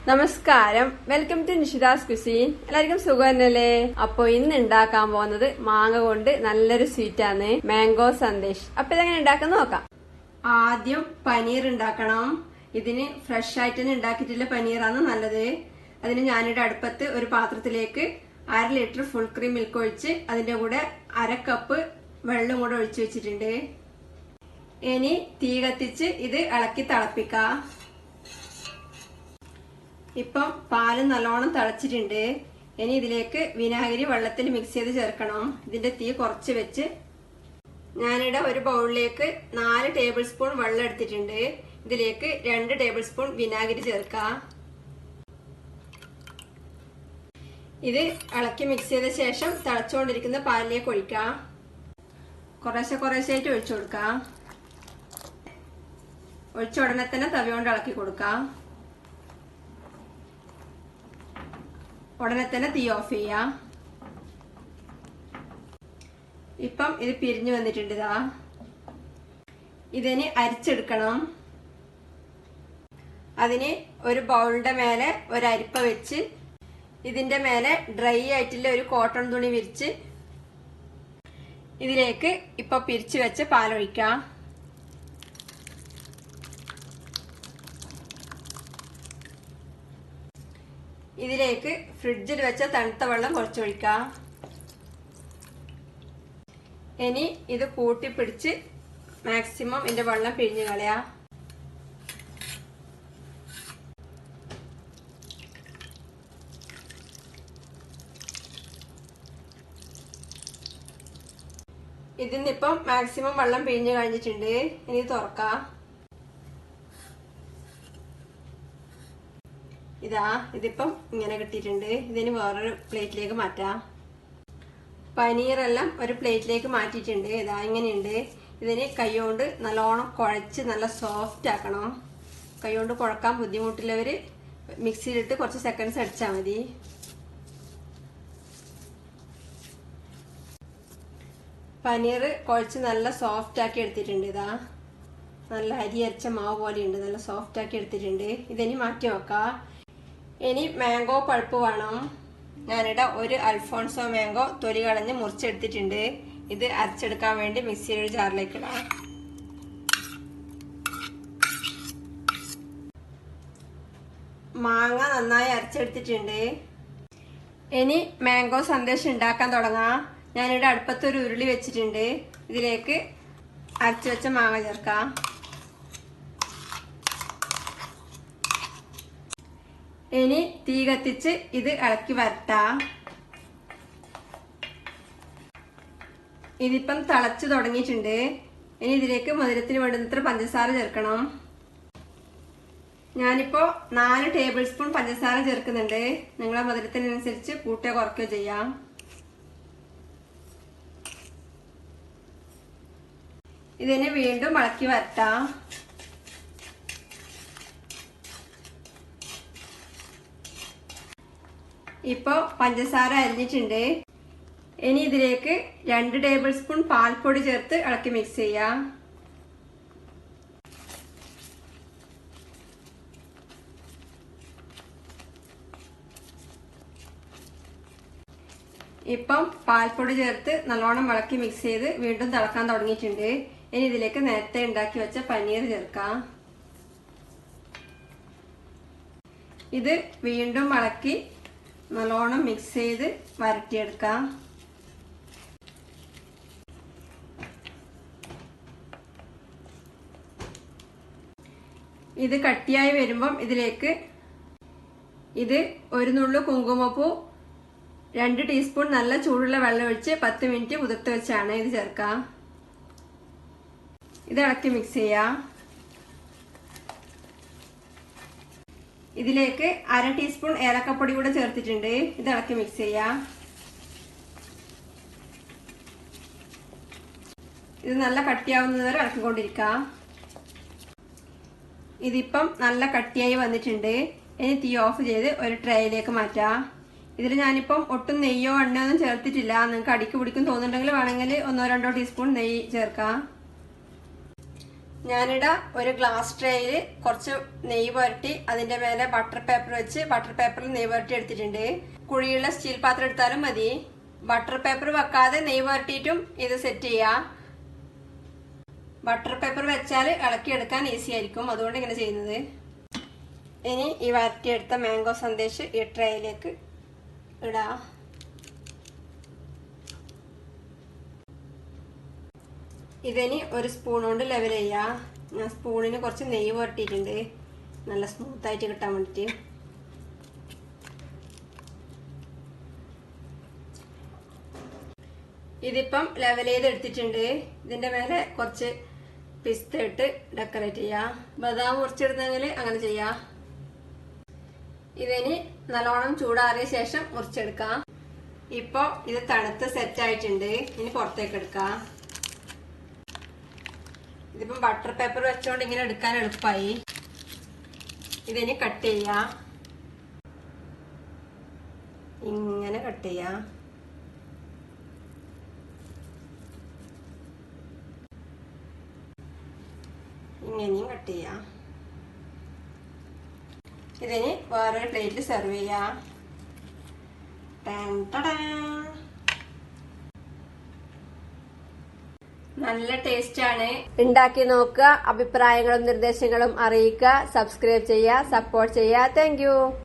നമസ്കാരം, welcome to നിഷിതാസ് cuisine. എല്ലാവർക്കും സുഖം തന്നെയല്ലേ? അപ്പൊ ഇന്ന് ഉണ്ടാക്കാൻ പോകുന്നത് മാങ്ങ കൊണ്ട് നല്ലൊരു സ്വീറ്റാണ്, മാംഗോ സന്ദേശ്. അപ്പൊ ഇതെങ്ങനെ ഉണ്ടാക്കാൻ നോക്കാം. ആദ്യം പനീർ ഉണ്ടാക്കണം. ഇതിന് ഫ്രഷ് ആയിട്ട് തന്നെ ഉണ്ടാക്കിയിട്ടുള്ള പനീറാണ് നല്ലത്. അതിന് ഞാനിവിടെ അടുപ്പത്ത് ഒരു പാത്രത്തിലേക്ക് 1/2 ലിറ്റർ ഫുൾ ക്രീം മിൽക്ക് ഒഴിച്ച് അതിന്റെ കൂടെ 1/2 കപ്പ് വെള്ളം കൂടെ ഒഴിച്ചു വെച്ചിട്ടുണ്ട്. ഇനി തീ കത്തിച്ച് ഇത് ഇളക്കി തിളപ്പിക്കാം. ഇപ്പം പാല് നല്ലോണം തിളച്ചിട്ടുണ്ട്. ഇനി ഇതിലേക്ക് വിനാഗിരി വെള്ളത്തിൽ മിക്സ് ചെയ്ത് ചേർക്കണം. ഇതിന്റെ തീ കുറച്ച് വെച്ച് ഞാനിവിടെ ഒരു ബൗളിലേക്ക് 4 ടേബിൾ സ്പൂൺ വെള്ളം എടുത്തിട്ടുണ്ട്. ഇതിലേക്ക് 2 ടേബിൾ സ്പൂൺ വിനാഗിരി ചേർക്കാം. ഇത് ഇളക്കി മിക്സ് ചെയ്ത ശേഷം തിളച്ചുകൊണ്ടിരിക്കുന്ന പാലിലേക്ക് ഒഴിക്കാം. കുറേശ്ശായിട്ട് ഒഴിച്ചു കൊടുക്കാം. ഒഴിച്ച ഉടനെ തന്നെ തവി കൊണ്ട് ഇളക്കി കൊടുക്കാം. ഉടനെ തന്നെ തീ ഓഫ് ചെയ്യാം. ഇപ്പം ഇത് പിരിഞ്ഞു വന്നിട്ടുണ്ട്. ഇതാ ഇതിന് അരിച്ചെടുക്കണം. അതിന് ഒരു ബൗളിന്റെ മേലെ ഒരു അരിപ്പ വെച്ച് ഇതിന്റെ മേലെ ഡ്രൈ ആയിട്ടുള്ള ഒരു കോട്ടൺ തുണി വിരിച്ച് ഇതിലേക്ക് ഇപ്പൊ പിരിച്ചു വെച്ച് പാലൊഴിക്കാം. ഇതിലേക്ക് ഫ്രിഡ്ജിൽ വെച്ച തണുത്ത വെള്ളം കുറച്ചൊഴിക്കാം. ഇനി ഇത് കൂട്ടിപ്പിടിച്ച് മാക്സിമം ഇതിന്റെ വെള്ളം പിഴിഞ്ഞു കളയാം. ഇതിന്നിപ്പം മാക്സിമം വെള്ളം പിഴിഞ്ഞു കഴിഞ്ഞിട്ടുണ്ട്. ഇനി തുറക്കാം. ഇതിപ്പം ഇങ്ങനെ കിട്ടിയിട്ടുണ്ട്. ഇതിന് വേറൊരു പ്ലേറ്റിലേക്ക് മാറ്റാം. പനീറെല്ലാം ഒരു പ്ലേറ്റിലേക്ക് മാറ്റിയിട്ടുണ്ട്. ഇങ്ങനെയുണ്ട്. ഇതിന് കൈകൊണ്ട് നല്ലോണം കുഴച്ച് നല്ല സോഫ്റ്റ് ആക്കണം. കൈകൊണ്ട് കുഴക്കാൻ ബുദ്ധിമുട്ടുള്ളവര് മിക്സിയിലിട്ട് കുറച്ച് സെക്കൻഡ്സ് അടിച്ചാൽ മതി. പനീർ കുഴച്ച് നല്ല സോഫ്റ്റ് ആക്കി എടുത്തിട്ടുണ്ട്. നല്ല അരി അരച്ച മാവ് പോലെയുണ്ട്. നല്ല സോഫ്റ്റ് ആക്കി എടുത്തിട്ടുണ്ട്. ഇതിനി മാറ്റി വെക്കാം. ഇനി മാംഗോ പൾപ്പ് വേണം. ഞാനിവിടെ ഒരു അൽഫോൺസോ മാംഗോ തൊലി കളഞ്ഞ് മുറിച്ചെടുത്തിട്ടുണ്ട്. ഇത് അരച്ചെടുക്കാൻ വേണ്ടി മിക്സിയുടെ ജാറിലേക്ക് ഇടാം. മാങ്ങ നന്നായി അരച്ചെടുത്തിട്ടുണ്ട്. ഇനി മാംഗോ സന്ദേശം ഉണ്ടാക്കാൻ തുടങ്ങാം. ഞാനിവിടെ അടുപ്പത്തൊരു ഉരുളി വെച്ചിട്ടുണ്ട്. ഇതിലേക്ക് അരച്ചു വെച്ച മാങ്ങ ചേർക്കാം. ഇനി തീ കത്തിച്ച് ഇത് ഇളക്കി വരട്ടാം. ഇതിപ്പം തിളച്ചു തുടങ്ങിയിട്ടുണ്ട്. ഇനി ഇതിലേക്ക് മധുരത്തിന് വേണ്ടുന്നത്ര പഞ്ചസാര ചേർക്കണം. ഞാനിപ്പോ 4 ടേബിൾ സ്പൂൺ പഞ്ചസാര ചേർക്കുന്നുണ്ട്. നിങ്ങളെ മധുരത്തിനനുസരിച്ച് കൂട്ടുകയോ കുറയ്ക്കുകയോ ചെയ്യാം. ഇതിനെ വീണ്ടും ഇളക്കി വരട്ടാം. ഇപ്പൊ പഞ്ചസാര അരിഞ്ഞിട്ടുണ്ട്. ഇനി ഇതിലേക്ക് 2 ടേബിൾ സ്പൂൺ പാൽപ്പൊടി ചേർത്ത് ഇളക്കി മിക്സ് ചെയ്യാം. ഇപ്പം പാൽപ്പൊടി ചേർത്ത് നല്ലോണം ഇളക്കി മിക്സ് ചെയ്ത് വീണ്ടും തിളക്കാൻ തുടങ്ങിയിട്ടുണ്ട്. ഇനി ഇതിലേക്ക് നേരത്തെ ഉണ്ടാക്കി വെച്ച പനീർ ചേർക്കാം. ഇത് വീണ്ടും ഇളക്കി നല്ലോണം മിക്സ് ചെയ്ത് വരട്ടിയെടുക്കാം. ഇത് കട്ടിയായി വരുമ്പം ഇതിലേക്ക് ഒരു നുള്ളു കുങ്കുമപ്പൂ 2 ടീസ്പൂൺ നല്ല ചൂടുള്ള വെള്ളം ഒഴിച്ച് 10 മിനിറ്റ് കുതിർത്ത് വെച്ചാണ് ഇത് ചേർക്കാം. ഇത് ഇളക്കി മിക്സ് ചെയ്യാം. ഇതിലേക്ക് 1/2 ടീസ്പൂൺ ഏലക്കപ്പൊടി കൂടെ ചേർത്തിട്ടുണ്ട്. ഇത് ഇളക്കി മിക്സ് ചെയ്യാം. ഇത് നല്ല കട്ടിയാവുന്നത് വരെ ഇളക്കിക്കൊണ്ടിരിക്കാം. ഇതിപ്പം നല്ല കട്ടിയായി വന്നിട്ടുണ്ട്. ഇനി തീ ഓഫ് ചെയ്ത് ഒരു ട്രേയിലേക്ക് മാറ്റാം. ഇതിൽ ഞാനിപ്പം ഒട്ടും നെയ്യോ എണ്ണയോ ഒന്നും ചേർത്തിട്ടില്ല. നിങ്ങൾക്ക് അടിക്ക് പിടിക്കും തോന്നുന്നുണ്ടെങ്കിൽ വേണമെങ്കിൽ 1-2 ടീസ്പൂൺ നെയ്യ് ചേർക്കാം. ഞാനിവിടെ ഒരു ഗ്ലാസ് ട്രേയിൽ കുറച്ച് നെയ്യ് പുരട്ടി അതിന്റെ മേലെ ബട്ടർ പേപ്പർ വെച്ച് ബട്ടർ പേപ്പറിൽ നെയ്യ് പുരട്ടി എടുത്തിട്ടുണ്ട്. കുഴിയുള്ള സ്റ്റീൽ പാത്രം എടുത്താലും മതി. ബട്ടർ പേപ്പർ വെക്കാതെ നെയ്യ് പുരട്ടിയിട്ടും ഇത് സെറ്റ് ചെയ്യാം. ബട്ടർ പേപ്പർ വെച്ചാൽ ഇളക്കിയെടുക്കാൻ ഈസി ആയിരിക്കും, അതുകൊണ്ട് ഇങ്ങനെ ചെയ്യുന്നത്. ഇനി ഈ വരട്ടിയെടുത്ത മാംഗോ സന്ദേശ് ഈ ട്രേയിലേക്ക് ഇടാം. ഇതിനി ഒരു സ്പൂൺ കൊണ്ട് ലെവൽ ചെയ്യാം. ഞാൻ സ്പൂണിന് കുറച്ച് നെയ്യ് പുരട്ടിയിട്ടുണ്ട്, നല്ല സ്മൂത്തായിട്ട് കിട്ടാൻ വേണ്ടിയിട്ട്. ഇതിപ്പം ലെവൽ ചെയ്ത് എടുത്തിട്ടുണ്ട്. ഇതിന്റെ മേലെ കുറച്ച് പിസ്ത ഇട്ട് ഡെക്കറേറ്റ് ചെയ്യാം. ബദാം മുറിച്ചെടുത്തെങ്കിൽ അങ്ങനെ ചെയ്യാം. ഇതിനി നല്ലോണം ചൂടാറിയ ശേഷം മുറിച്ചെടുക്കാം. ഇപ്പൊ ഇത് തണുത്ത് സെറ്റ് ആയിട്ടുണ്ട്. ഇനി പുറത്തേക്ക് എടുക്കാം. ഇതിപ്പം ബട്ടർ പേപ്പർ വെച്ചോണ്ട് ഇങ്ങനെ എടുക്കാൻ എളുപ്പമായി. ഇതിനി കട്ട് ചെയ്യാം. ഇങ്ങനെ കട്ട് ചെയ്യാം. ഇങ്ങനെയും കട്ട് ചെയ്യാം. ഇതിന് വേറൊരു പ്ലേറ്റിൽ സെർവ് ചെയ്യാം. നല്ല ടേസ്റ്റ് ആണ്. ഉണ്ടാക്കി നോക്കുക. അഭിപ്രായങ്ങളും നിർദ്ദേശങ്ങളും അറിയിക്കുക. സബ്സ്ക്രൈബ് ചെയ്യുക, സപ്പോർട്ട് ചെയ്യുക. താങ്ക്